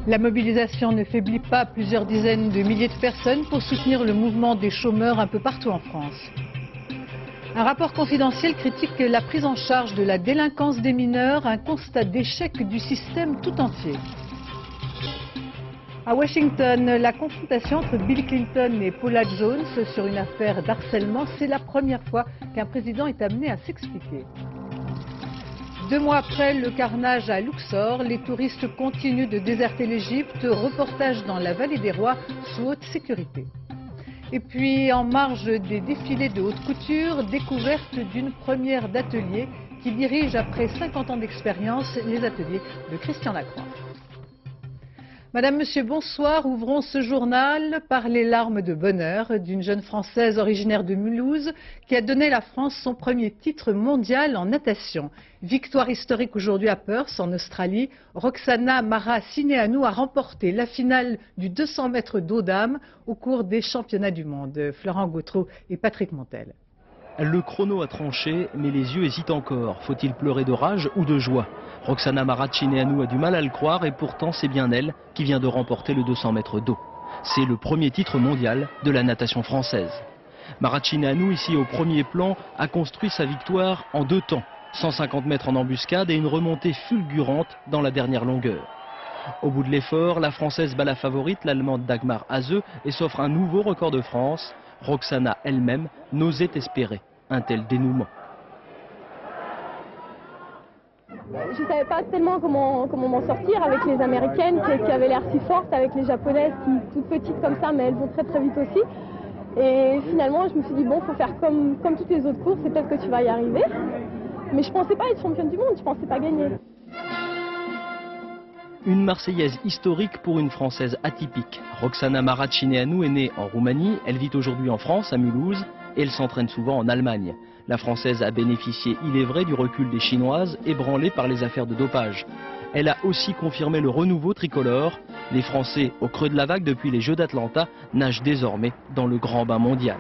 La mobilisation ne faiblit pas, plusieurs dizaines de milliers de personnes pour soutenir le mouvement des chômeurs un peu partout en France. Un rapport confidentiel critique la prise en charge de la délinquance des mineurs, un constat d'échec du système tout entier. À Washington, la confrontation entre Bill Clinton et Paula Jones sur une affaire d'harcèlement, c'est la première fois qu'un président est amené à s'expliquer. 2 mois après le carnage à Luxor, les touristes continuent de déserter l'Égypte. Reportage dans la vallée des rois sous haute sécurité. Et puis, en marge des défilés de haute couture, découverte d'une première d'atelier qui dirige après 50 ans d'expérience les ateliers de Christian Lacroix. Madame, Monsieur, bonsoir. Ouvrons ce journal par les larmes de bonheur d'une jeune Française originaire de Mulhouse qui a donné à la France son premier titre mondial en natation. Victoire historique aujourd'hui à Perth, en Australie. Roxana Maracineanu a remporté la finale du 200 mètres d'eau dame au cours des championnats du monde. Florent Gautreau et Patrick Montel. Le chrono a tranché, mais les yeux hésitent encore. Faut-il pleurer de rage ou de joie? Roxana Maracineanu a du mal à le croire et pourtant c'est bien elle qui vient de remporter le 200 mètres d'eau. C'est le premier titre mondial de la natation française. Maracineanu, ici au premier plan, a construit sa victoire en 2 temps. 150 mètres en embuscade et une remontée fulgurante dans la dernière longueur. Au bout de l'effort, la Française bat la favorite, l'Allemande Dagmar Hase, et s'offre un nouveau record de France. Roxana elle-même n'osait espérer un tel dénouement. Je ne savais pas tellement comment m'en sortir avec les Américaines qui avaient l'air si fortes, avec les Japonaises qui toutes petites comme ça, mais elles vont très vite aussi. Et finalement, je me suis dit, bon, il faut faire comme toutes les autres courses, et peut-être que tu vas y arriver. Mais je ne pensais pas être championne du monde, je ne pensais pas gagner. Une Marseillaise historique pour une Française atypique. Roxana Maracineanu est née en Roumanie, elle vit aujourd'hui en France, à Mulhouse, et elle s'entraîne souvent en Allemagne. La Française a bénéficié, il est vrai, du recul des Chinoises, ébranlées par les affaires de dopage. Elle a aussi confirmé le renouveau tricolore. Les Français, au creux de la vague depuis les Jeux d'Atlanta, nagent désormais dans le grand bain mondial.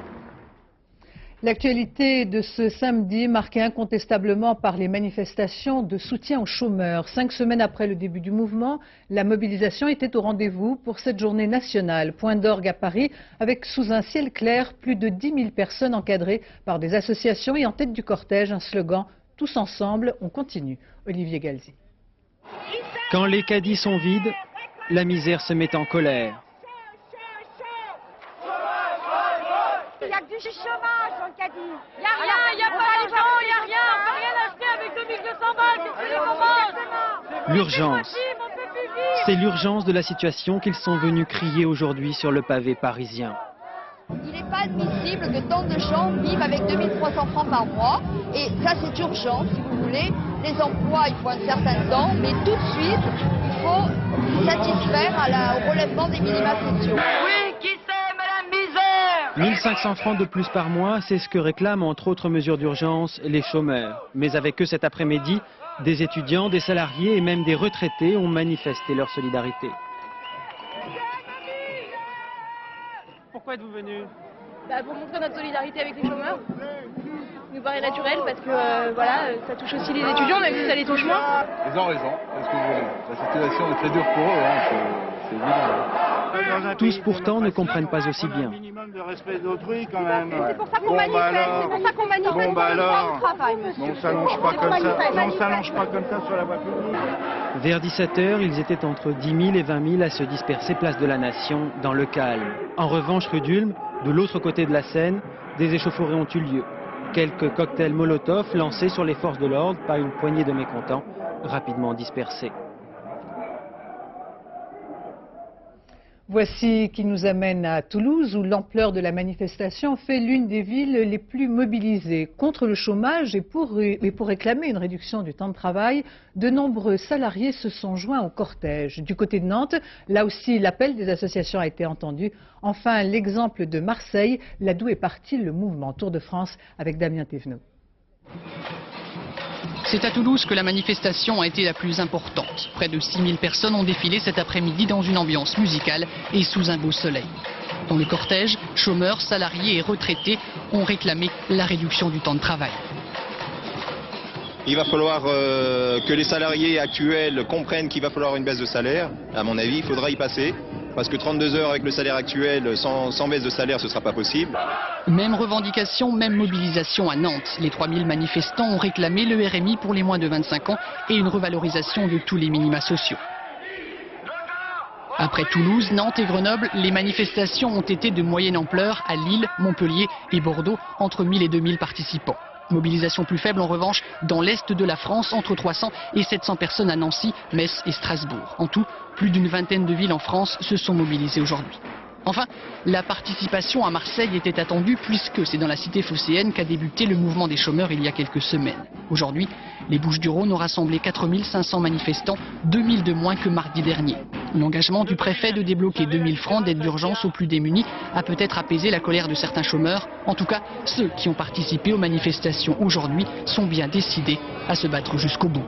L'actualité de ce samedi, marquée incontestablement par les manifestations de soutien aux chômeurs. 5 semaines après le début du mouvement, la mobilisation était au rendez-vous pour cette journée nationale. Point d'orgue à Paris, avec sous un ciel clair, plus de 10 000 personnes encadrées par des associations et en tête du cortège, un slogan « Tous ensemble, on continue ». Olivier Galzi. Quand les caddies sont vides, la misère se met en colère. Il n'y a que du chômage dans le caddie. Il n'y a rien, il n'y a pas d'argent, il n'y a rien. On peut rien acheter avec 2200 balles. Qu'est-ce que c'est L'urgence. C'est l'urgence de la situation qu'ils sont venus crier aujourd'hui sur le pavé parisien. Il n'est pas admissible que tant de gens vivent avec 2300 francs par mois. Et ça, c'est urgent, si vous voulez. Les emplois, il faut un certain temps, mais tout de suite, il faut satisfaire au relèvement des minima sociaux. Oui, qui c'est, Madame Misère? 1500 francs de plus par mois, c'est ce que réclament, entre autres mesures d'urgence, les chômeurs. Mais avec eux cet après-midi, des étudiants, des salariés et même des retraités ont manifesté leur solidarité. Pourquoi êtes-vous venu? Pour montrer notre solidarité avec les chômeurs. Il nous paraît naturel parce que voilà, ça touche aussi les étudiants, même si ça les touche moins. Ils ont raison, c'est ce que je voulais. La situation est très dure pour eux, c'est évident. Tous pourtant ne comprennent pas aussi bien. Un minimum de respect d'autrui quand même. C'est pour ça qu'on manifeste, c'est pour ça qu'on manifeste. Bon bah alors, travail. on s'allonge pas comme ça, on s'allonge pas comme ça sur la voie publique. Vers 17 h, ils étaient entre 10 000 et 20 000 à se disperser place de la Nation dans le calme. En revanche, rue d'Ulm, de l'autre côté de la Seine, des échauffourées ont eu lieu. Quelques cocktails Molotov lancés sur les forces de l'ordre par une poignée de mécontents, rapidement dispersés. Voici qui nous amène à Toulouse, où l'ampleur de la manifestation fait l'une des villes les plus mobilisées. Contre le chômage et pour réclamer une réduction du temps de travail, de nombreux salariés se sont joints au cortège. Du côté de Nantes, là aussi l'appel des associations a été entendu. Enfin, l'exemple de Marseille, là d'où est parti le mouvement Tour de France avec Damien Thévenot. C'est à Toulouse que la manifestation a été la plus importante. Près de 6000 personnes ont défilé cet après-midi dans une ambiance musicale et sous un beau soleil. Dans le cortège, chômeurs, salariés et retraités ont réclamé la réduction du temps de travail. Il va falloir que les salariés actuels comprennent qu'il va falloir une baisse de salaire. À mon avis, il faudra y passer. Parce que 32 heures avec le salaire actuel, sans baisse de salaire, ce ne sera pas possible. Même revendication, même mobilisation à Nantes. Les 3000 manifestants ont réclamé le RMI pour les moins de 25 ans et une revalorisation de tous les minima sociaux. Après Toulouse, Nantes et Grenoble, les manifestations ont été de moyenne ampleur à Lille, Montpellier et Bordeaux, entre 1000 et 2000 participants. Mobilisation plus faible en revanche dans l'est de la France, entre 300 et 700 personnes à Nancy, Metz et Strasbourg. En tout, plus d'une vingtaine de villes en France se sont mobilisées aujourd'hui. Enfin, la participation à Marseille était attendue puisque c'est dans la cité phocéenne qu'a débuté le mouvement des chômeurs il y a quelques semaines. Aujourd'hui, les Bouches-du-Rhône ont rassemblé 4500 manifestants, 2000 de moins que mardi dernier. L'engagement du préfet de débloquer 2000 francs d'aide d'urgence aux plus démunis a peut-être apaisé la colère de certains chômeurs. En tout cas, ceux qui ont participé aux manifestations aujourd'hui sont bien décidés à se battre jusqu'au bout.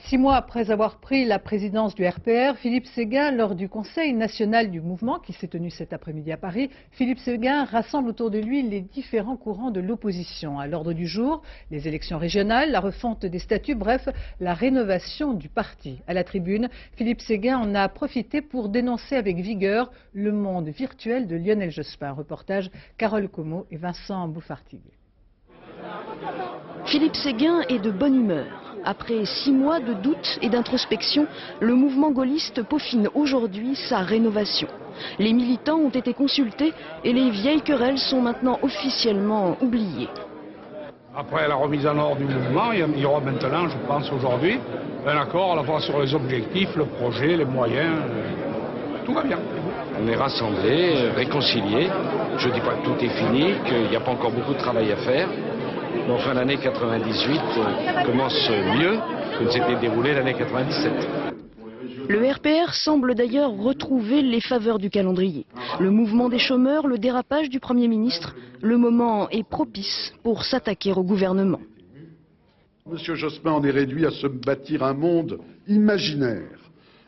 6 mois après avoir pris la présidence du RPR, Philippe Séguin, lors du Conseil national du mouvement qui s'est tenu cet après-midi à Paris, Philippe Séguin rassemble autour de lui les différents courants de l'opposition. À l'ordre du jour, les élections régionales, la refonte des statuts, bref, la rénovation du parti. À la tribune, Philippe Séguin en a profité pour dénoncer avec vigueur le monde virtuel de Lionel Jospin. Reportage Carole Como et Vincent Bouffartigue. Philippe Séguin est de bonne humeur. Après 6 mois de doute et d'introspection, le mouvement gaulliste peaufine aujourd'hui sa rénovation. Les militants ont été consultés et les vieilles querelles sont maintenant officiellement oubliées. Après la remise en ordre du mouvement, il y aura maintenant, je pense aujourd'hui, un accord à la fois sur les objectifs, le projet, les moyens. Tout va bien. On est rassemblés, réconciliés. Je ne dis pas que tout est fini, qu'il n'y a pas encore beaucoup de travail à faire. Mais enfin, l'année 98 commence mieux que ne s'était déroulée l'année 97. Le RPR semble d'ailleurs retrouver les faveurs du calendrier. Le mouvement des chômeurs, le dérapage du Premier ministre, le moment est propice pour s'attaquer au gouvernement. Monsieur Jospin en est réduit à se bâtir un monde imaginaire,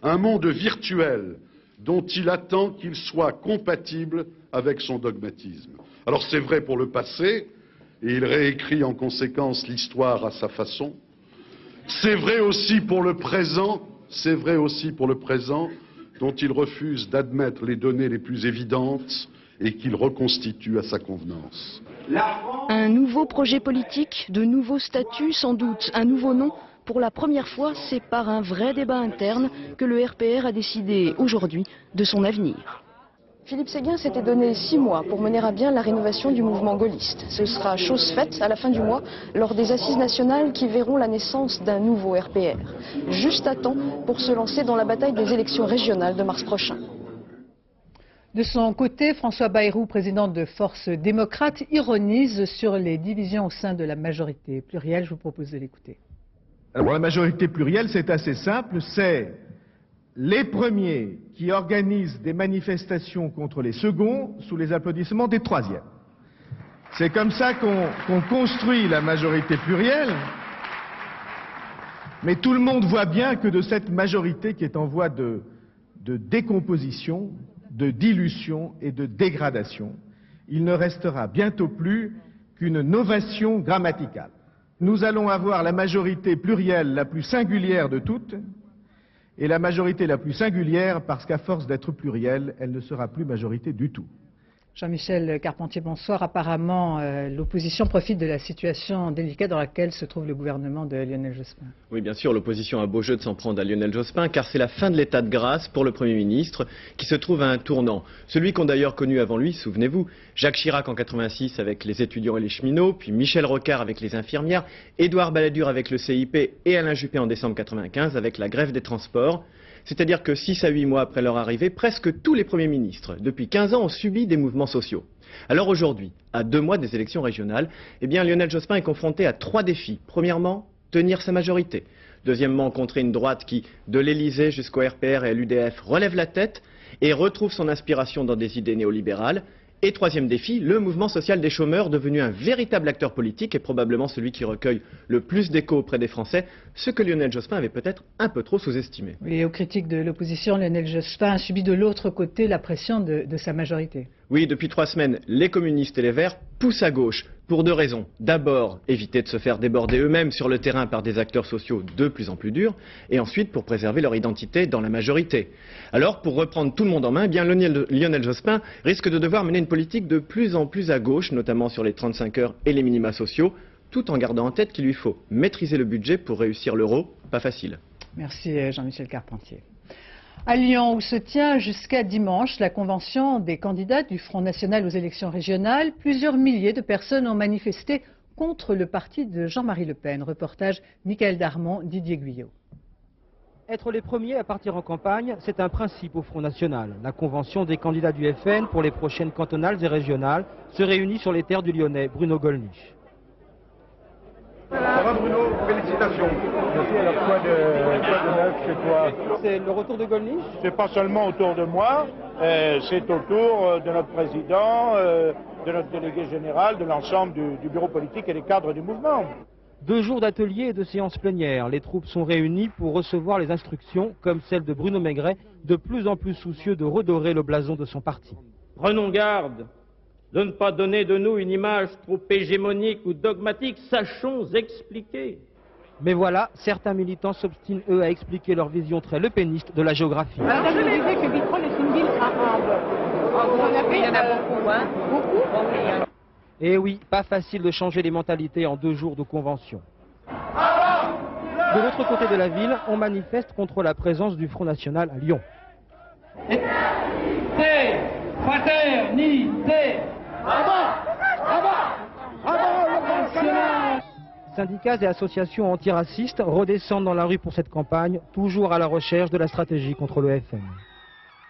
un monde virtuel dont il attend qu'il soit compatible avec son dogmatisme. Alors c'est vrai pour le passé, et il réécrit en conséquence l'histoire à sa façon. C'est vrai aussi pour le présent, dont il refuse d'admettre les données les plus évidentes et qu'il reconstitue à sa convenance. Un nouveau projet politique, de nouveaux statuts, sans doute un nouveau nom. Pour la première fois, c'est par un vrai débat interne que le RPR a décidé aujourd'hui de son avenir. Philippe Séguin s'était donné 6 mois pour mener à bien la rénovation du mouvement gaulliste. Ce sera chose faite à la fin du mois, lors des assises nationales qui verront la naissance d'un nouveau RPR. Juste à temps pour se lancer dans la bataille des élections régionales de mars prochain. De son côté, François Bayrou, président de Force démocrate, ironise sur les divisions au sein de la majorité plurielle. Je vous propose de l'écouter. Alors la majorité plurielle, c'est assez simple, c'est les premiers qui organisent des manifestations contre les seconds sous les applaudissements des troisièmes. C'est comme ça qu'on construit la majorité plurielle. Mais tout le monde voit bien que de cette majorité qui est en voie de décomposition, de dilution et de dégradation, il ne restera bientôt plus qu'une novation grammaticale. Nous allons avoir la majorité plurielle la plus singulière de toutes, et la majorité la plus singulière parce qu'à force d'être plurielle, elle ne sera plus majorité du tout. Jean-Michel Carpentier, bonsoir. Apparemment, l'opposition profite de la situation délicate dans laquelle se trouve le gouvernement de Lionel Jospin. Oui, bien sûr, l'opposition a beau jeu de s'en prendre à Lionel Jospin, car c'est la fin de l'état de grâce pour le Premier ministre, qui se trouve à un tournant. Celui qu'ont d'ailleurs connu avant lui, souvenez-vous, Jacques Chirac en 86 avec les étudiants et les cheminots, puis Michel Rocard avec les infirmières, Édouard Balladur avec le CIP et Alain Juppé en décembre 95 avec la grève des transports. C'est-à-dire que 6 à 8 mois après leur arrivée, presque tous les premiers ministres, depuis 15 ans, ont subi des mouvements sociaux. Alors aujourd'hui, à 2 mois des élections régionales, eh bien Lionel Jospin est confronté à 3 défis. Premièrement, tenir sa majorité. Deuxièmement, contrer une droite qui, de l'Élysée jusqu'au RPR et à l'UDF, relève la tête et retrouve son inspiration dans des idées néolibérales. Et troisième défi, le mouvement social des chômeurs, devenu un véritable acteur politique et probablement celui qui recueille le plus d'écho auprès des Français, ce que Lionel Jospin avait peut-être un peu trop sous-estimé. Et aux critiques de l'opposition, Lionel Jospin a subi de l'autre côté la pression de sa majorité. Oui, depuis 3 semaines, les communistes et les Verts poussent à gauche pour 2 raisons. D'abord, éviter de se faire déborder eux-mêmes sur le terrain par des acteurs sociaux de plus en plus durs, et ensuite pour préserver leur identité dans la majorité. Alors, pour reprendre tout le monde en main, eh bien Lionel Jospin risque de devoir mener une politique de plus en plus à gauche, notamment sur les 35 heures et les minima sociaux, tout en gardant en tête qu'il lui faut maîtriser le budget pour réussir l'euro. Pas facile. Merci Jean-Michel Carpentier. À Lyon, où se tient jusqu'à dimanche la convention des candidats du Front National aux élections régionales, plusieurs milliers de personnes ont manifesté contre le parti de Jean-Marie Le Pen. Reportage Michael Darmon, Didier Guyot. Être les premiers à partir en campagne, c'est un principe au Front National. La convention des candidats du FN pour les prochaines cantonales et régionales se réunit sur les terres du Lyonnais Bruno Gollnisch. Ça va Bruno, félicitations. Merci, alors quoi de neuf chez toi? C'est le retour de Gollnisch? C'est pas seulement autour de moi, c'est autour de notre président, de notre délégué général, de l'ensemble du bureau politique et des cadres du mouvement. 2 jours d'ateliers et de séances plénières. Les troupes sont réunies pour recevoir les instructions, comme celle de Bruno Maigret, de plus en plus soucieux de redorer le blason de son parti. Prenons garde de ne pas donner de nous une image trop hégémonique ou dogmatique, sachons expliquer. Mais voilà, certains militants s'obstinent eux à expliquer leur vision très lepéniste de la géographie. Alors je me disais que Vitrolles est une ville arabe. Vous en avez, il y en a beaucoup, hein? Beaucoup? Et oui, pas facile de changer les mentalités en 2 jours de convention. De l'autre côté de la ville, on manifeste contre la présence du Front National à Lyon. Fraternité! Syndicats et associations antiracistes redescendent dans la rue pour cette campagne, toujours à la recherche de la stratégie contre le FN.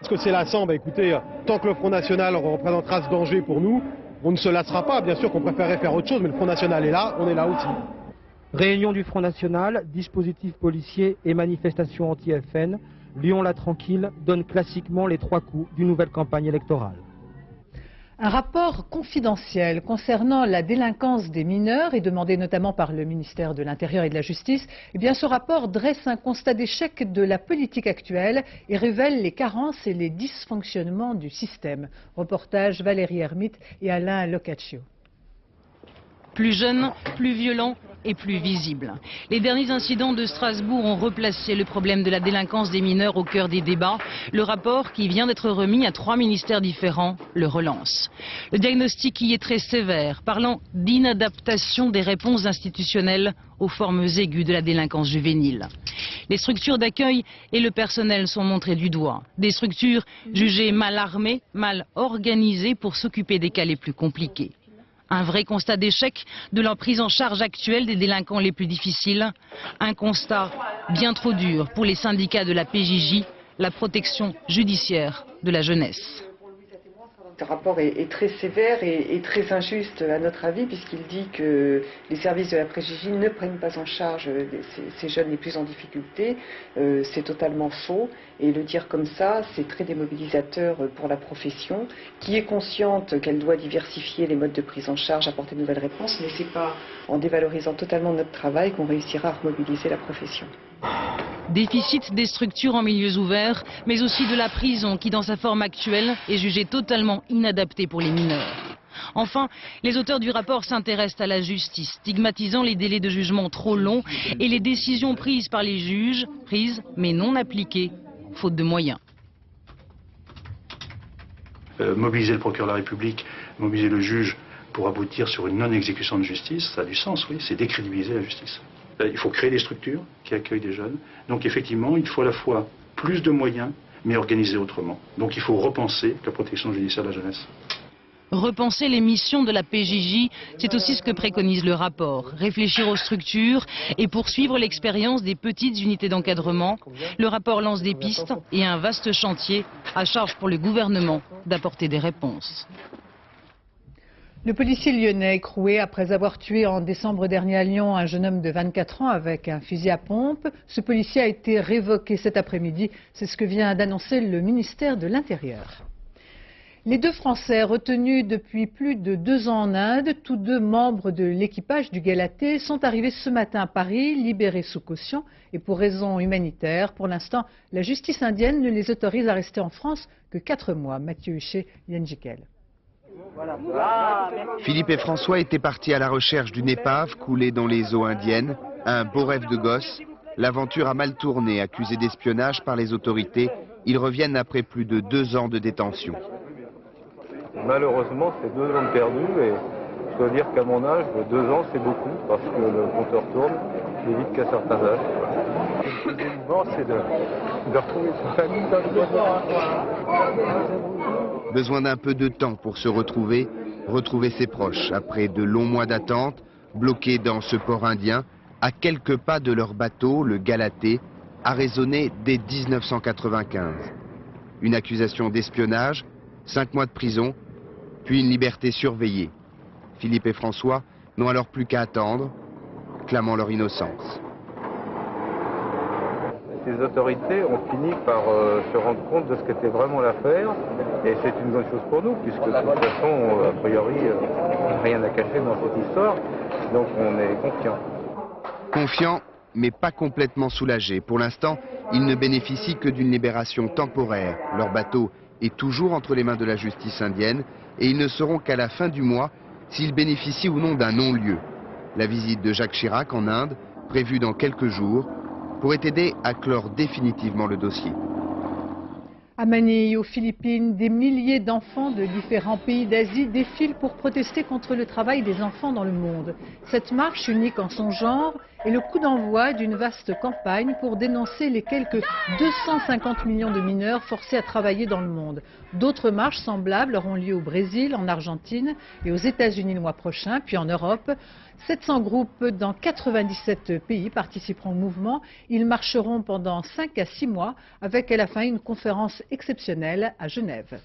Est-ce que c'est lassant? Écoutez, tant que le Front National représentera ce danger pour nous, on ne se lassera pas. Bien sûr qu'on préférerait faire autre chose, mais le Front National est là, on est là aussi. Réunion du Front National, dispositifs policiers et manifestations anti-FN, Lyon-la Tranquille donne classiquement les 3 coups d'une nouvelle campagne électorale. Un rapport confidentiel concernant la délinquance des mineurs est demandé notamment par le ministère de l'Intérieur et de la Justice. Eh bien, ce rapport dresse un constat d'échec de la politique actuelle et révèle les carences et les dysfonctionnements du système. Reportage Valérie Hermite et Alain Locaccio. Plus jeune, plus violent et plus visible. Les derniers incidents de Strasbourg ont replacé le problème de la délinquance des mineurs au cœur des débats. Le rapport, qui vient d'être remis à 3 ministères différents, le relance. Le diagnostic y est très sévère, parlant d'inadaptation des réponses institutionnelles aux formes aiguës de la délinquance juvénile. Les structures d'accueil et le personnel sont montrés du doigt. Des structures jugées mal armées, mal organisées pour s'occuper des cas les plus compliqués. Un vrai constat d'échec de la prise en charge actuelle des délinquants les plus difficiles. Un constat bien trop dur pour les syndicats de la PJJ, la protection judiciaire de la jeunesse. Ce rapport est très sévère et très injuste à notre avis, puisqu'il dit que les services de la PJJ ne prennent pas en charge ces jeunes les plus en difficulté. C'est totalement faux, et le dire comme ça, c'est très démobilisateur pour la profession, qui est consciente qu'elle doit diversifier les modes de prise en charge, apporter de nouvelles réponses, mais c'est pas en dévalorisant totalement notre travail qu'on réussira à remobiliser la profession. Déficit des structures en milieux ouverts, mais aussi de la prison qui, dans sa forme actuelle, est jugée totalement inadaptée pour les mineurs. Enfin, les auteurs du rapport s'intéressent à la justice, stigmatisant les délais de jugement trop longs et les décisions prises par les juges, prises mais non appliquées, faute de moyens. Mobiliser le procureur de la République, mobiliser le juge pour aboutir sur une non-exécution de justice, ça a du sens, oui, c'est décrédibiliser la justice. Il faut créer des structures qui accueillent des jeunes. Donc effectivement, il faut à la fois plus de moyens, mais organisés autrement. Donc il faut repenser la protection judiciaire de la jeunesse. Repenser les missions de la PJJ, c'est aussi ce que préconise le rapport. Réfléchir aux structures et poursuivre l'expérience des petites unités d'encadrement. Le rapport lance des pistes et un vaste chantier à charge pour le gouvernement d'apporter des réponses. Le policier lyonnais écroué après avoir tué en décembre dernier à Lyon un jeune homme de 24 ans avec un fusil à pompe. Ce policier a été révoqué cet après-midi. C'est ce que vient d'annoncer le ministère de l'Intérieur. Les deux Français retenus depuis plus de 2 ans en Inde, tous deux membres de l'équipage du Galatée, sont arrivés ce matin à Paris, libérés sous caution et pour raisons humanitaires. Pour l'instant, la justice indienne ne les autorise à rester en France que 4 mois. Mathieu Huchet, Yann Jiquel. Philippe et François étaient partis à la recherche d'une épave coulée dans les eaux indiennes. Un beau rêve de gosse. L'aventure a mal tourné. Accusés d'espionnage par les autorités, ils reviennent après plus de 2 ans de détention. Malheureusement, c'est 2 ans de perdu et je dois dire qu'à mon âge, 2 ans c'est beaucoup parce que le compteur tourne plus vite qu'à certains âges. Le plus émouvant, c'est de retrouver sa famille. Besoin d'un peu de temps pour se retrouver ses proches. Après de longs mois d'attente, bloqués dans ce port indien, à quelques pas de leur bateau, le Galatée, a résonné dès 1995. Une accusation d'espionnage, 5 mois de prison, puis une liberté surveillée. Philippe et François n'ont alors plus qu'à attendre, clamant leur innocence. Les autorités ont fini par se rendre compte de ce qu'était vraiment l'affaire et c'est une bonne chose pour nous puisque de toute façon, a priori, rien à cacher dans cette histoire, donc on est confiants. Confiants, mais pas complètement soulagés. Pour l'instant, ils ne bénéficient que d'une libération temporaire. Leur bateau est toujours entre les mains de la justice indienne et ils ne sauront qu'à la fin du mois s'ils bénéficient ou non d'un non-lieu. La visite de Jacques Chirac en Inde, prévue dans quelques jours, pourrait aider à clore définitivement le dossier. À Manille, aux Philippines, des milliers d'enfants de différents pays d'Asie défilent pour protester contre le travail des enfants dans le monde. Cette marche, unique en son genre, est le coup d'envoi d'une vaste campagne pour dénoncer les quelques 250 millions de mineurs forcés à travailler dans le monde. D'autres marches semblables auront lieu au Brésil, en Argentine et aux États-Unis le mois prochain, puis en Europe. 700 groupes dans 97 pays participeront au mouvement. Ils marcheront pendant 5 à 6 mois avec à la fin une conférence exceptionnelle à Genève.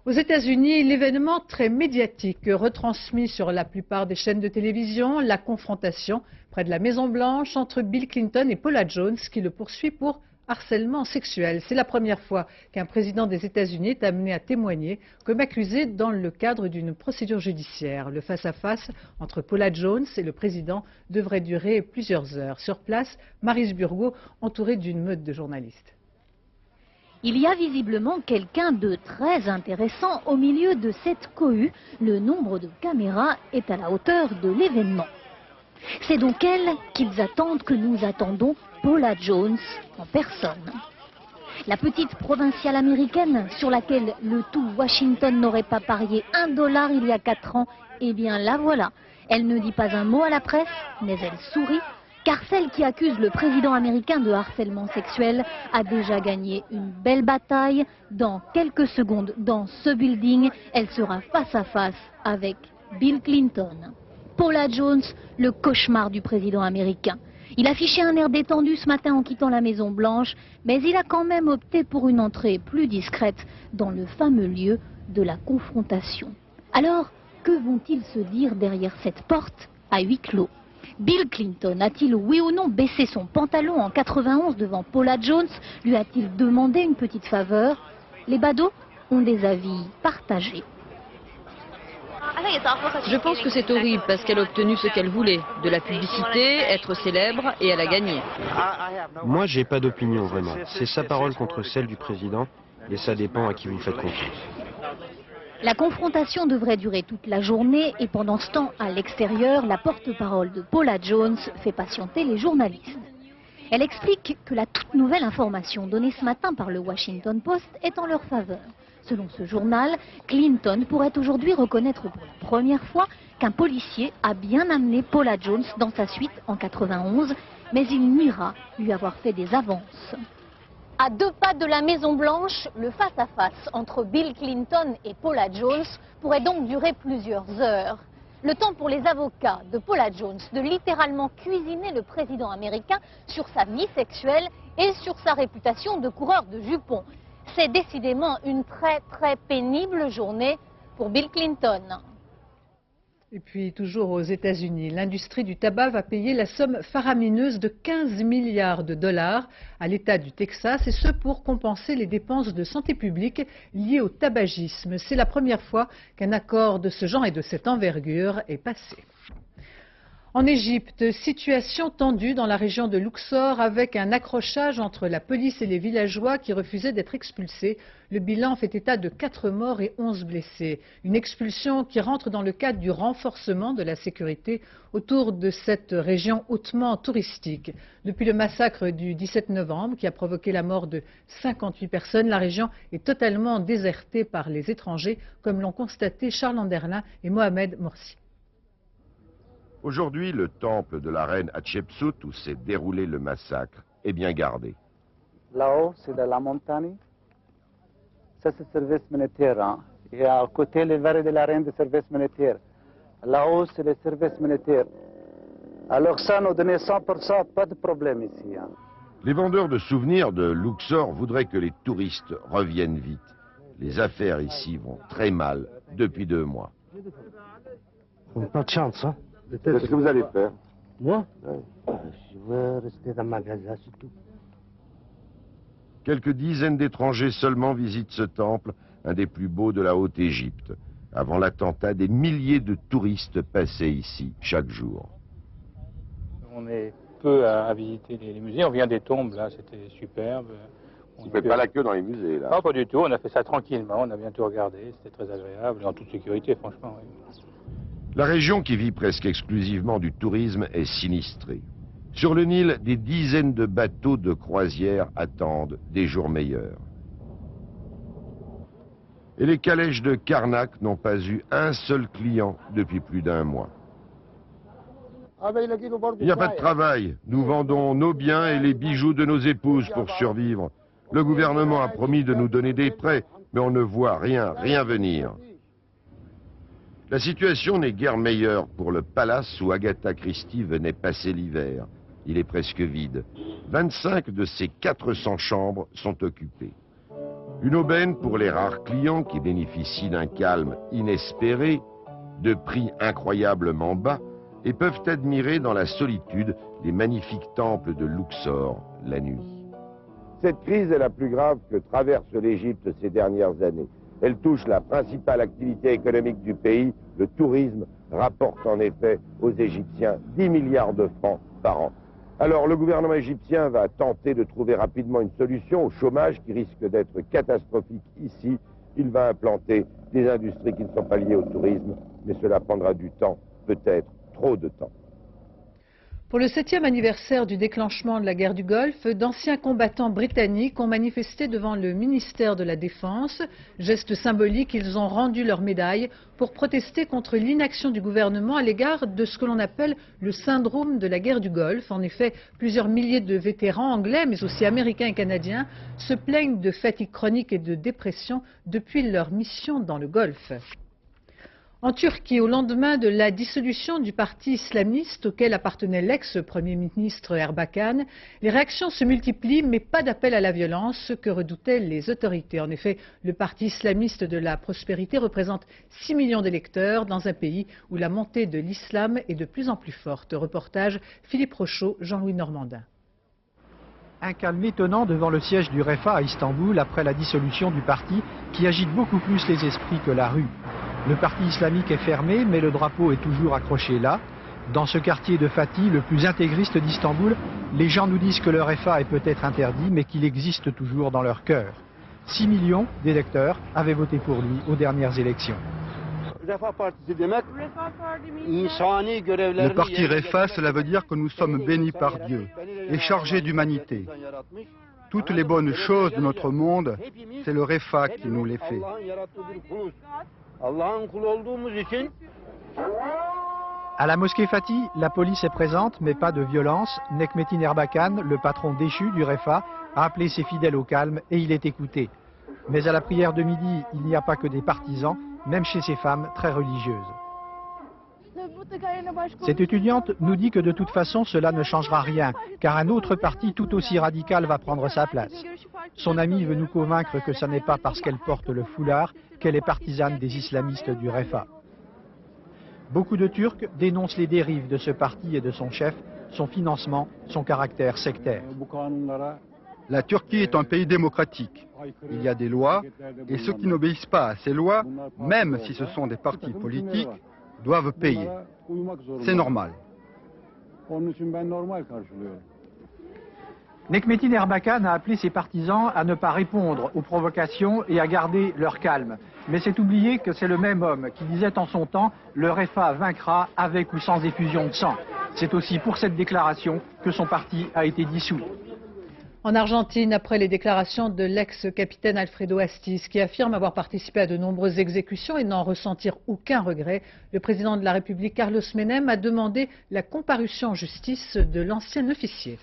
Aux États-Unis, l'événement très médiatique retransmis sur la plupart des chaînes de télévision, la confrontation près de la Maison-Blanche entre Bill Clinton et Paula Jones qui le poursuit pour harcèlement sexuel. C'est la première fois qu'un président des États-Unis est amené à témoigner comme accusé dans le cadre d'une procédure judiciaire. Le face-à-face entre Paula Jones et le président devrait durer plusieurs heures. Sur place, Maryse Burgot, entourée d'une meute de journalistes. Il y a visiblement quelqu'un de très intéressant au milieu de cette cohue. Le nombre de caméras est à la hauteur de l'événement. C'est donc elle qu'ils attendent que nous attendons, Paula Jones en personne. La petite provinciale américaine sur laquelle le tout Washington n'aurait pas parié $1 il y a 4 ans, eh bien la voilà. Elle ne dit pas un mot à la presse, mais elle sourit, car celle qui accuse le président américain de harcèlement sexuel a déjà gagné une belle bataille. Dans quelques secondes, dans ce building, elle sera face à face avec Bill Clinton. Paula Jones, le cauchemar du président américain. Il affichait un air détendu ce matin en quittant la Maison-Blanche, mais il a quand même opté pour une entrée plus discrète dans le fameux lieu de la confrontation. Alors, que vont-ils se dire derrière cette porte à huis clos? Bill Clinton a-t-il oui ou non baissé son pantalon en 91 devant Paula Jones? Lui a-t-il demandé une petite faveur? Les badauds ont des avis partagés. Je pense que c'est horrible parce qu'elle a obtenu ce qu'elle voulait, de la publicité, être célèbre, et elle a gagné. Moi, j'ai pas d'opinion vraiment. C'est sa parole contre celle du président et ça dépend à qui vous faites confiance. La confrontation devrait durer toute la journée et pendant ce temps, à l'extérieur, la porte-parole de Paula Jones fait patienter les journalistes. Elle explique que la toute nouvelle information donnée ce matin par le Washington Post est en leur faveur. Selon ce journal, Clinton pourrait aujourd'hui reconnaître pour la première fois qu'un policier a bien amené Paula Jones dans sa suite en 91, mais il niera lui avoir fait des avances. À 2 pas de la Maison-Blanche, le face-à-face entre Bill Clinton et Paula Jones pourrait donc durer plusieurs heures. Le temps pour les avocats de Paula Jones de littéralement cuisiner le président américain sur sa vie sexuelle et sur sa réputation de coureur de jupons. C'est décidément une très pénible journée pour Bill Clinton. Et puis, toujours aux États-Unis, l'industrie du tabac va payer la somme faramineuse de 15 milliards de dollars à l'État du Texas, et ce pour compenser les dépenses de santé publique liées au tabagisme. C'est la première fois qu'un accord de ce genre et de cette envergure est passé. En Égypte, situation tendue dans la région de Luxor avec un accrochage entre la police et les villageois qui refusaient d'être expulsés. Le bilan fait état de 4 morts et 11 blessés. Une expulsion qui rentre dans le cadre du renforcement de la sécurité autour de cette région hautement touristique. Depuis le massacre du 17 novembre qui a provoqué la mort de 58 personnes, la région est totalement désertée par les étrangers, comme l'ont constaté Charles Anderlin et Mohamed Morsi. Aujourd'hui, le temple de la reine Hatshepsut, où s'est déroulé le massacre, est bien gardé. Là-haut, c'est de la montagne. Ça, c'est le service militaire. Hein. Et à côté, les verres de la reine de service militaire. Là-haut, c'est le service militaire. Alors ça, nous donne 100%, pas de problème ici. Hein. Les vendeurs de souvenirs de Luxor voudraient que les touristes reviennent vite. Les affaires ici vont très mal depuis 2 mois. On n'a pas de chance, hein. Qu'est-ce que vous allez faire? Moi? Je veux rester dans ma magasin, c'est tout. Quelques dizaines d'étrangers seulement visitent ce temple, un des plus beaux de la Haute-Égypte. Avant l'attentat, des milliers de touristes passaient ici chaque jour. On est peu à visiter les musées. On vient des tombes, là, c'était superbe. Vous ne faites pas la queue dans les musées, là? Non, pas du tout. On a fait ça tranquillement. On a bien tout regardé. C'était très agréable, en toute sécurité, franchement. Oui. La région, qui vit presque exclusivement du tourisme, est sinistrée. Sur le Nil, des dizaines de bateaux de croisière attendent des jours meilleurs. Et les calèches de Karnak n'ont pas eu un seul client depuis plus d'1 mois. Il n'y a pas de travail. Nous vendons nos biens et les bijoux de nos épouses pour survivre. Le gouvernement a promis de nous donner des prêts, mais on ne voit rien venir. La situation n'est guère meilleure pour le palace où Agatha Christie venait passer l'hiver. Il est presque vide. 25 de ses 400 chambres sont occupées. Une aubaine pour les rares clients qui bénéficient d'un calme inespéré, de prix incroyablement bas, et peuvent admirer dans la solitude les magnifiques temples de Luxor la nuit. Cette crise est la plus grave que traverse l'Égypte ces dernières années. Elle touche la principale activité économique du pays. Le tourisme rapporte en effet aux Égyptiens 10 milliards de francs par an. Alors le gouvernement égyptien va tenter de trouver rapidement une solution au chômage qui risque d'être catastrophique ici. Il va implanter des industries qui ne sont pas liées au tourisme, mais cela prendra du temps, peut-être trop de temps. Pour le 7e anniversaire du déclenchement de la guerre du Golfe, d'anciens combattants britanniques ont manifesté devant le ministère de la Défense. Geste symbolique, ils ont rendu leur médaille pour protester contre l'inaction du gouvernement à l'égard de ce que l'on appelle le syndrome de la guerre du Golfe. En effet, plusieurs milliers de vétérans anglais, mais aussi américains et canadiens, se plaignent de fatigue chronique et de dépression depuis leur mission dans le Golfe. En Turquie, au lendemain de la dissolution du parti islamiste auquel appartenait l'ex-premier ministre Erbakan, les réactions se multiplient, mais pas d'appel à la violence, ce que redoutaient les autorités. En effet, le parti islamiste de la prospérité représente 6 millions d'électeurs dans un pays où la montée de l'islam est de plus en plus forte. Reportage Philippe Rochaud, Jean-Louis Normandin. Un calme étonnant devant le siège du Refah à Istanbul après la dissolution du parti qui agite beaucoup plus les esprits que la rue. Le parti islamique est fermé, mais le drapeau est toujours accroché là. Dans ce quartier de Fatih, le plus intégriste d'Istanbul, les gens nous disent que le Refah est peut-être interdit, mais qu'il existe toujours dans leur cœur. 6 millions d'électeurs avaient voté pour lui aux dernières élections. Le parti Refah, cela veut dire que nous sommes bénis par Dieu et chargés d'humanité. Toutes les bonnes choses de notre monde, c'est le Refah qui nous les fait. À la mosquée Fatih, la police est présente, mais pas de violence. Nekmettin Erbakan, le patron déchu du Refah, a appelé ses fidèles au calme et il est écouté. Mais à la prière de midi, il n'y a pas que des partisans, même chez ces femmes très religieuses. Cette étudiante nous dit que de toute façon cela ne changera rien, car un autre parti tout aussi radical va prendre sa place. Son amie veut nous convaincre que ce n'est pas parce qu'elle porte le foulard qu'elle est partisane des islamistes du Refah. Beaucoup de Turcs dénoncent les dérives de ce parti et de son chef, son financement, son caractère sectaire. La Turquie est un pays démocratique. Il y a des lois, et ceux qui n'obéissent pas à ces lois, même si ce sont des partis politiques, doivent payer. C'est normal. Nekmettin Erbakan a appelé ses partisans à ne pas répondre aux provocations et à garder leur calme. Mais c'est oublier que c'est le même homme qui disait en son temps « Le REFA vaincra avec ou sans effusion de sang ». C'est aussi pour cette déclaration que son parti a été dissous. En Argentine, après les déclarations de l'ex-capitaine Alfredo Astiz, qui affirme avoir participé à de nombreuses exécutions et n'en ressentir aucun regret, le président de la République, Carlos Menem, a demandé la comparution en justice de l'ancien officier.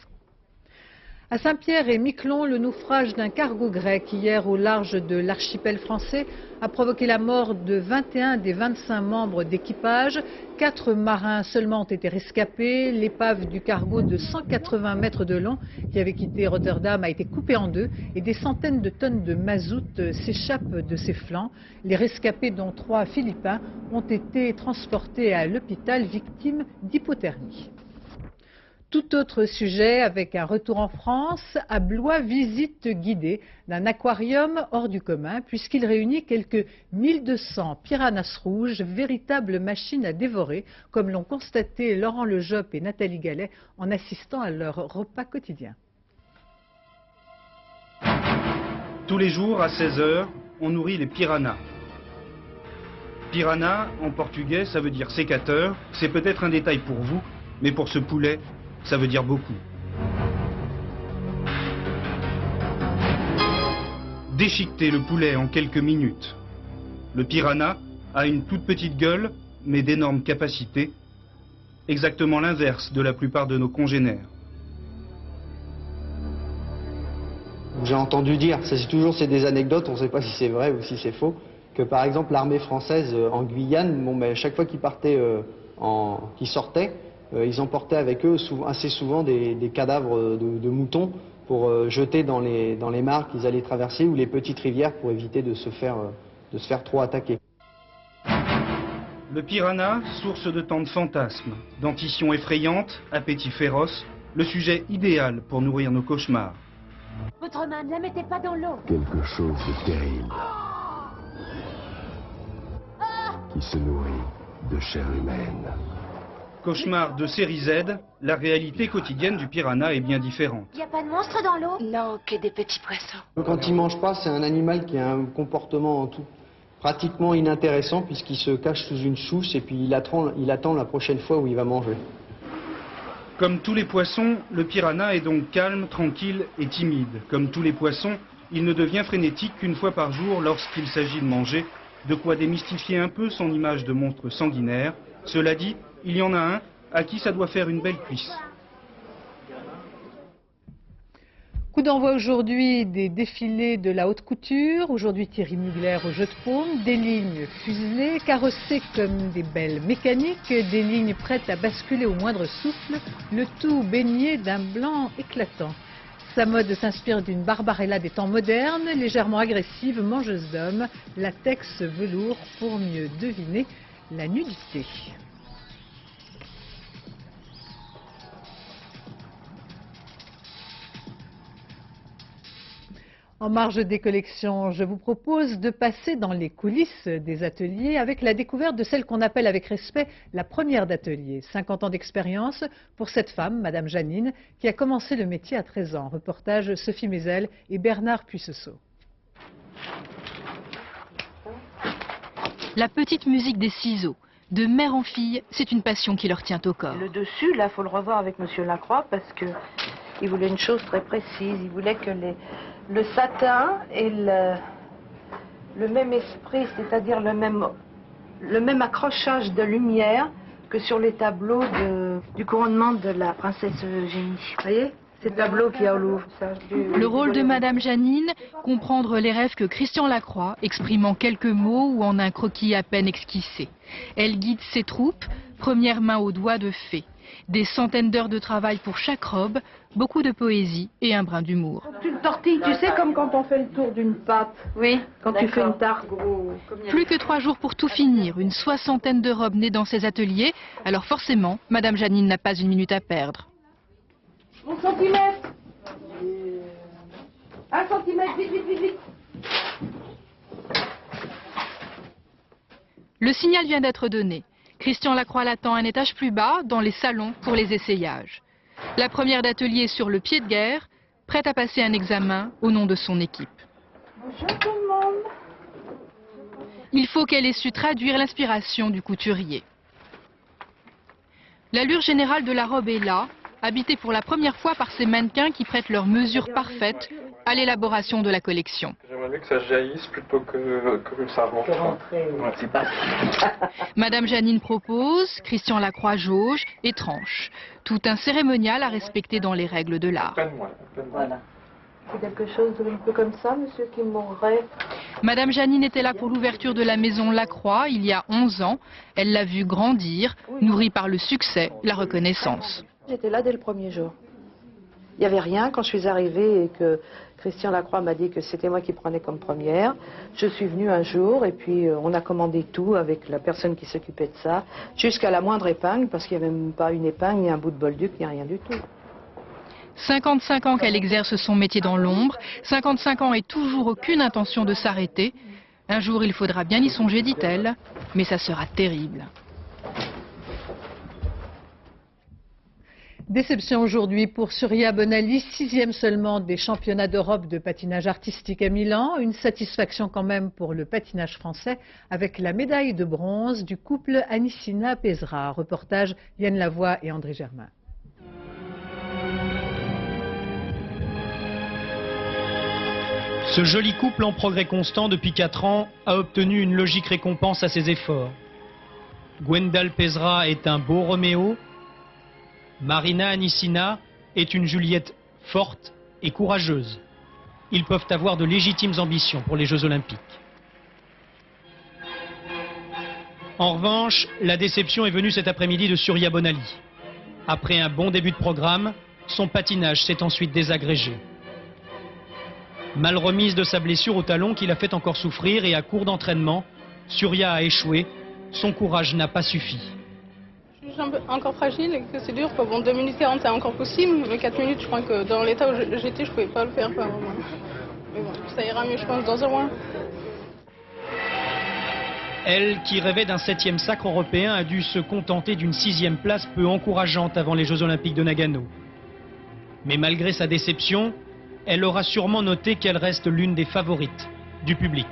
À Saint-Pierre-et-Miquelon, le naufrage d'un cargo grec hier au large de l'archipel français a provoqué la mort de 21 des 25 membres d'équipage. 4 marins seulement ont été rescapés. L'épave du cargo de 180 mètres de long qui avait quitté Rotterdam a été coupée en deux et des centaines de tonnes de mazout s'échappent de ses flancs. Les rescapés, dont 3 Philippins, ont été transportés à l'hôpital victimes d'hypothermie. Tout autre sujet avec un retour en France, à Blois, visite guidée d'un aquarium hors du commun puisqu'il réunit quelques 1200 piranhas rouges, véritables machines à dévorer, comme l'ont constaté Laurent Lejopp et Nathalie Gallet en assistant à leur repas quotidien. Tous les jours à 16 h, on nourrit les piranhas. Piranha, en portugais, ça veut dire sécateur. C'est peut-être un détail pour vous, mais pour ce poulet, ça veut dire beaucoup. Déchiqueter le poulet en quelques minutes. Le piranha a une toute petite gueule, mais d'énormes capacités, exactement l'inverse de la plupart de nos congénères. J'ai entendu dire, c'est des anecdotes, on ne sait pas si c'est vrai ou si c'est faux, que par exemple l'armée française en Guyane, chaque fois qu'ils partaient, qu'ils sortaient, ils emportaient avec eux assez souvent des cadavres de moutons pour jeter dans les mares qu'ils allaient traverser ou les petites rivières pour éviter de se faire trop attaquer. Le piranha, source de tant de fantasmes, dentition effrayante, appétit féroce, le sujet idéal pour nourrir nos cauchemars. Votre main, ne la mettez pas dans l'eau. Quelque chose de terrible qui se nourrit de chair humaine. Cauchemar de série Z, la réalité quotidienne du piranha est bien différente. Il n'y a pas de monstre dans l'eau? Non, que des petits poissons. Quand il ne mange pas, c'est un animal qui a un comportement pratiquement inintéressant puisqu'il se cache sous une souche et puis il attend la prochaine fois où il va manger. Comme tous les poissons, le piranha est donc calme, tranquille et timide. Comme tous les poissons, il ne devient frénétique qu'une fois par jour lorsqu'il s'agit de manger, de quoi démystifier un peu son image de monstre sanguinaire. Cela dit, il y en a un à qui ça doit faire une belle cuisse. Coup d'envoi aujourd'hui des défilés de la haute couture. Aujourd'hui Thierry Mugler au jeu de paume. Des lignes fuselées, carrossées comme des belles mécaniques. Des lignes prêtes à basculer au moindre souffle. Le tout baigné d'un blanc éclatant. Sa mode s'inspire d'une Barbarella des temps modernes, légèrement agressive, mangeuse d'hommes. Latex velours pour mieux deviner la nudité. En marge des collections, je vous propose de passer dans les coulisses des ateliers avec la découverte de celle qu'on appelle avec respect la première d'atelier. 50 ans d'expérience pour cette femme, Madame Janine, qui a commencé le métier à 13 ans. Reportage Sophie Mézel et Bernard Puissesseau. La petite musique des ciseaux. De mère en fille, c'est une passion qui leur tient au corps. Le dessus, là, il faut le revoir avec Monsieur Lacroix parce qu'il voulait une chose très précise. Il voulait que le satin ait le même esprit, c'est-à-dire le même accrochage de lumière que sur les tableaux du couronnement de la princesse Eugénie. Vous voyez ? Ces tableaux qu'il y a au Louvre. Le rôle de Madame Janine, comprendre les rêves que Christian Lacroix exprime en quelques mots ou en un croquis à peine esquissé. Elle guide ses troupes, première main aux doigts de fée. Des centaines d'heures de travail pour chaque robe, beaucoup de poésie et un brin d'humour. Une tortille, tu sais, comme quand on fait le tour d'une pâte. Oui. Quand tu fais une tarte. Plus que 3 jours pour tout finir, une 60aine de robes nées dans ses ateliers. Alors forcément, Madame Janine n'a pas une minute à perdre. 1 centimètre. 1 centimètre, vite, vite, vite, vite. Le signal vient d'être donné. Christian Lacroix l'attend un étage plus bas, dans les salons pour les essayages. La première d'atelier sur le pied de guerre, prête à passer un examen au nom de son équipe. Bonjour tout le monde. Il faut qu'elle ait su traduire l'inspiration du couturier. L'allure générale de la robe est là, habitée pour la première fois par ces mannequins qui prêtent leurs mesures parfaites à l'élaboration de la collection. J'aimerais mieux que ça jaillisse plutôt que ça rentre. C'est pas Madame Janine propose, Christian Lacroix jauge et tranche. Tout un cérémonial à respecter dans les règles de l'art. Voilà. C'est quelque chose de un peu comme ça, monsieur, qui mourrait. Madame Janine était là pour l'ouverture de la maison Lacroix il y a 11 ans. Elle l'a vu grandir, nourrie par le succès, la reconnaissance. J'étais là dès le premier jour. Il n'y avait rien quand je suis arrivée et que Christian Lacroix m'a dit que c'était moi qui prenais comme première. Je suis venue un jour et puis on a commandé tout avec la personne qui s'occupait de ça, jusqu'à la moindre épingle, parce qu'il n'y avait même pas une épingle, ni un bout de bolduc, ni rien du tout. 55 ans qu'elle exerce son métier dans l'ombre, 55 ans et toujours aucune intention de s'arrêter. Un jour, il faudra bien y songer, dit-elle, mais ça sera terrible. Déception aujourd'hui pour Surya Bonaly, 6e seulement des championnats d'Europe de patinage artistique à Milan. Une satisfaction quand même pour le patinage français avec la médaille de bronze du couple Anissina-Pesra. Reportage Yann Lavoie et André Germain. Ce joli couple en progrès constant depuis 4 ans a obtenu une logique récompense à ses efforts. Gwendal Pesra est un beau Roméo. Marina Anissina est une Juliette forte et courageuse. Ils peuvent avoir de légitimes ambitions pour les Jeux Olympiques. En revanche, la déception est venue cet après-midi de Surya Bonaly. Après un bon début de programme, son patinage s'est ensuite désagrégé. Mal remise de sa blessure au talon qui l'a fait encore souffrir et à court d'entraînement, Surya a échoué. Son courage n'a pas suffi. Je suis encore fragile et que c'est dur. Bon, 2 minutes 40 c'est encore possible, mais 4 minutes je crois que dans l'état où j'étais je pouvais pas le faire. Mais bon, ça ira mieux je pense dans un mois. Elle, qui rêvait d'un 7e sacre européen, a dû se contenter d'une 6e place peu encourageante avant les Jeux Olympiques de Nagano. Mais malgré sa déception, elle aura sûrement noté qu'elle reste l'une des favorites du public.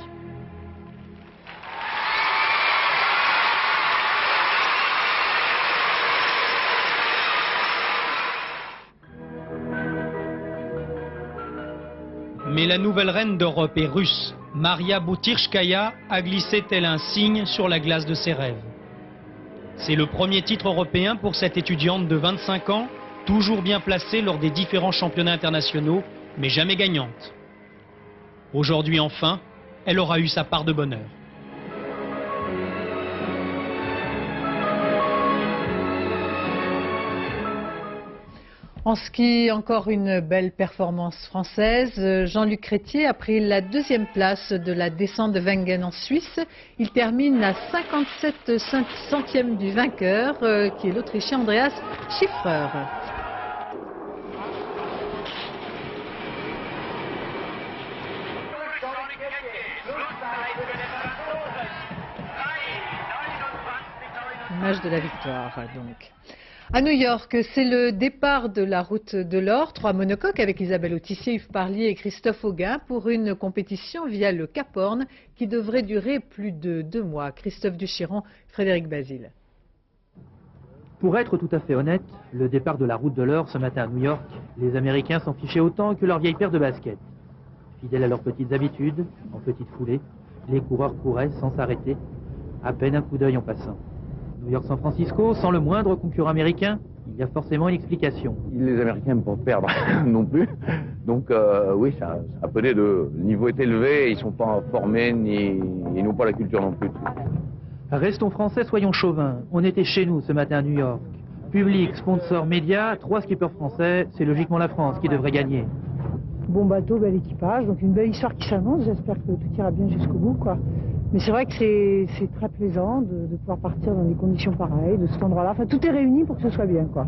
Mais la nouvelle reine d'Europe est russe. Maria Butirskaya a glissé tel un cygne sur la glace de ses rêves. C'est le premier titre européen pour cette étudiante de 25 ans, toujours bien placée lors des différents championnats internationaux, mais jamais gagnante. Aujourd'hui enfin, elle aura eu sa part de bonheur. En ski, encore une belle performance française. Jean-Luc Crétier a pris la 2e place de la descente de Wengen en Suisse. Il termine à 57 centièmes du vainqueur, qui est l'Autrichien Andreas Schiffrer. Image de la victoire, donc. À New York, c'est le départ de la route de l'or, 3 monocoques avec Isabelle Autissier, Yves Parlier et Christophe Auguin pour une compétition via le Cap Horn qui devrait durer plus de 2 mois. Christophe Duchiron, Frédéric Basile. Pour être tout à fait honnête, le départ de la route de l'or ce matin à New York, les Américains s'en fichaient autant que leur vieille paire de baskets. Fidèles à leurs petites habitudes, en petite foulée, les coureurs couraient sans s'arrêter, à peine un coup d'œil en passant. New York-San Francisco, sans le moindre concurrent américain, il y a forcément une explication. Les Américains n'aiment pas perdre non plus, donc oui, ça appelait le niveau est élevé, ils ne sont pas formés, ils n'ont pas la culture non plus. Restons français, soyons chauvins. On était chez nous ce matin à New York. Public, sponsor, médias, 3 skippers français, c'est logiquement la France qui devrait gagner. Bon bateau, bel équipage, donc une belle histoire qui s'annonce, j'espère que tout ira bien jusqu'au bout, quoi. Mais c'est vrai que c'est très plaisant de pouvoir partir dans des conditions pareilles, de cet endroit-là. Enfin, tout est réuni pour que ce soit bien, quoi.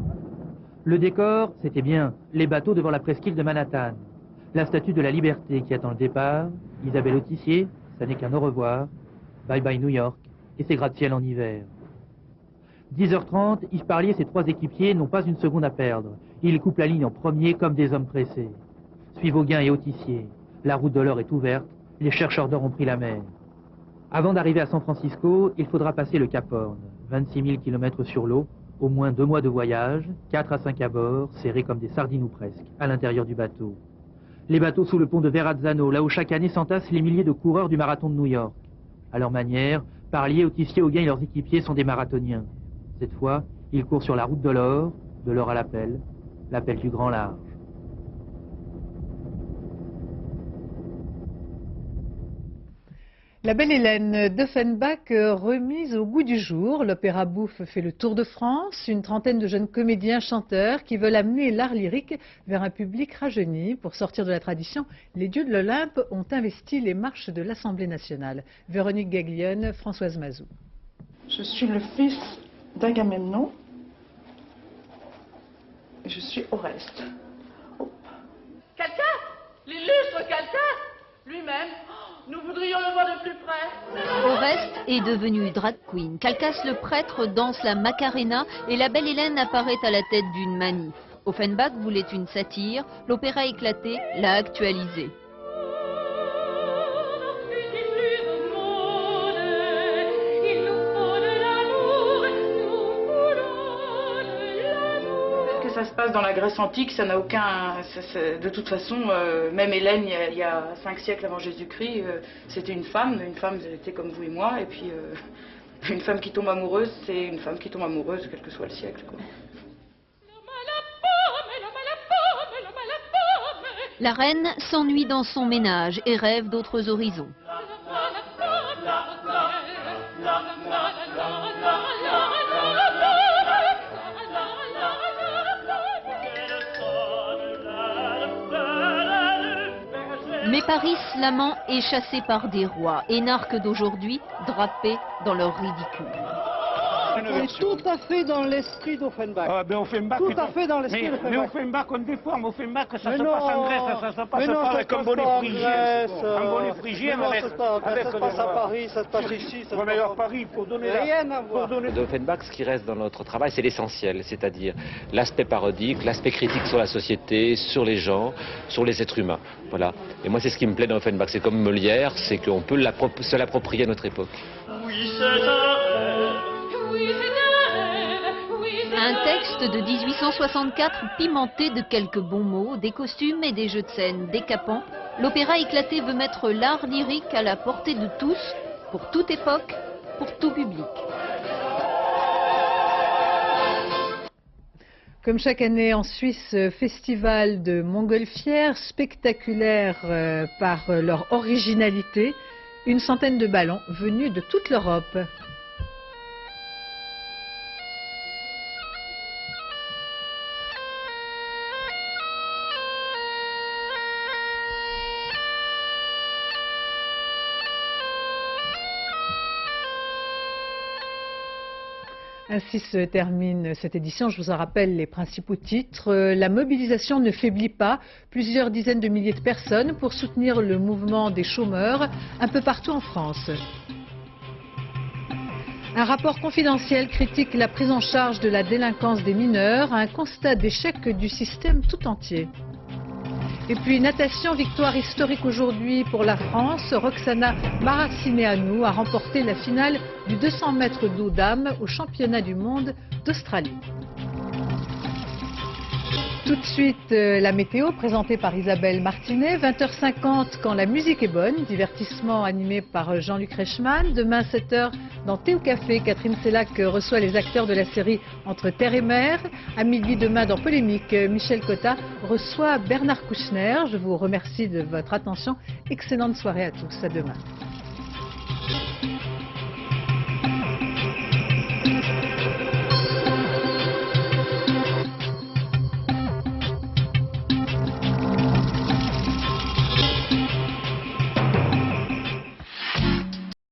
Le décor, c'était bien. Les bateaux devant la presqu'île de Manhattan. La statue de la liberté qui attend le départ. Isabelle Autissier, ça n'est qu'un au revoir. Bye bye New York et ses gratte-ciel en hiver. 10h30, Yves Parlier et ses 3 équipiers n'ont pas une seconde à perdre. Ils coupent la ligne en premier comme des hommes pressés. Suivent Auguin et Autissier. La route de l'or est ouverte. Les chercheurs d'or ont pris la mer. Avant d'arriver à San Francisco, il faudra passer le Cap Horn. 26 000 km sur l'eau, au moins 2 mois de voyage, 4 à 5 à bord, serrés comme des sardines ou presque, à l'intérieur du bateau. Les bateaux sous le pont de Verrazzano, là où chaque année s'entassent les milliers de coureurs du marathon de New York. À leur manière, Parlier, Autissier, Auguin et leurs équipiers sont des marathoniens. Cette fois, ils courent sur la route de l'or à l'appel du grand large. La belle Hélène d'Offenbach remise au goût du jour. L'Opéra Bouffe fait le tour de France. Une trentaine de jeunes comédiens chanteurs qui veulent amener l'art lyrique vers un public rajeuni. Pour sortir de la tradition, les dieux de l'Olympe ont investi les marches de l'Assemblée nationale. Véronique Gaglione, Françoise Mazou. Je suis le fils d'Agamemnon. Je suis Oreste. Quelqu'un? L'illustre quelqu'un? Lui-même? Nous voudrions le voir de plus près. Oreste est devenu drag queen. Calcas le prêtre danse la Macarena et la belle Hélène apparaît à la tête d'une manif. Offenbach voulait une satire, l'opéra éclaté l'a actualisé. Ça se passe dans la Grèce antique, ça n'a aucun... de toute façon, même Hélène, il y a 5 siècles avant Jésus-Christ, c'était une femme était comme vous et moi, et puis une femme qui tombe amoureuse, c'est une femme qui tombe amoureuse, quel que soit le siècle, quoi. La reine s'ennuie dans son ménage et rêve d'autres horizons. Mais Paris, l'amant, est chassé par des rois, énarques d'aujourd'hui, drapés dans leur ridicule. On est tout à fait dans l'esprit d'Offenbach. Ah, ben Offenbach, tout à fait dans l'esprit d'Offenbach. Mais Offenbach, on déforme. Offenbach, ça mais se non, passe en Grèce, ça se passe pas avec un bonnet phrygien. Un bonnet phrygien avec... Ça se passe à Paris, ça se passe ici. On est à Paris pour donner rien à voir. D'Offenbach, ce qui reste dans notre travail, c'est l'essentiel, c'est-à-dire l'aspect parodique, l'aspect critique sur la société, sur les gens, sur les êtres humains. Voilà. Et moi, c'est ce qui me plaît dans Offenbach. C'est comme Molière, c'est qu'on peut se l'approprier à notre époque. Oui, c'est un texte de 1864 pimenté de quelques bons mots, des costumes et des jeux de scène décapants. L'opéra éclaté veut mettre l'art lyrique à la portée de tous, pour toute époque, pour tout public. Comme chaque année en Suisse, festival de montgolfières, spectaculaire par leur originalité, une centaine de ballons venus de toute l'Europe. Ainsi se termine cette édition. Je vous en rappelle les principaux titres. La mobilisation ne faiblit pas. Plusieurs dizaines de milliers de personnes pour soutenir le mouvement des chômeurs un peu partout en France. Un rapport confidentiel critique la prise en charge de la délinquance des mineurs. Un constat d'échec du système tout entier. Et puis natation, victoire historique aujourd'hui pour la France. Roxana Maracineanu a remporté la finale du 200 mètres d'eau dames au championnat du monde d'Australie. Tout de suite, la météo présentée par Isabelle Martinet. 20h50 quand la musique est bonne. Divertissement animé par Jean-Luc Reichmann. Demain 7h dans Thé au Café, Catherine Sellac reçoit les acteurs de la série Entre terre et mer. À midi demain dans Polémique, Michel Cotta reçoit Bernard Kouchner. Je vous remercie de votre attention. Excellente soirée à tous. À demain.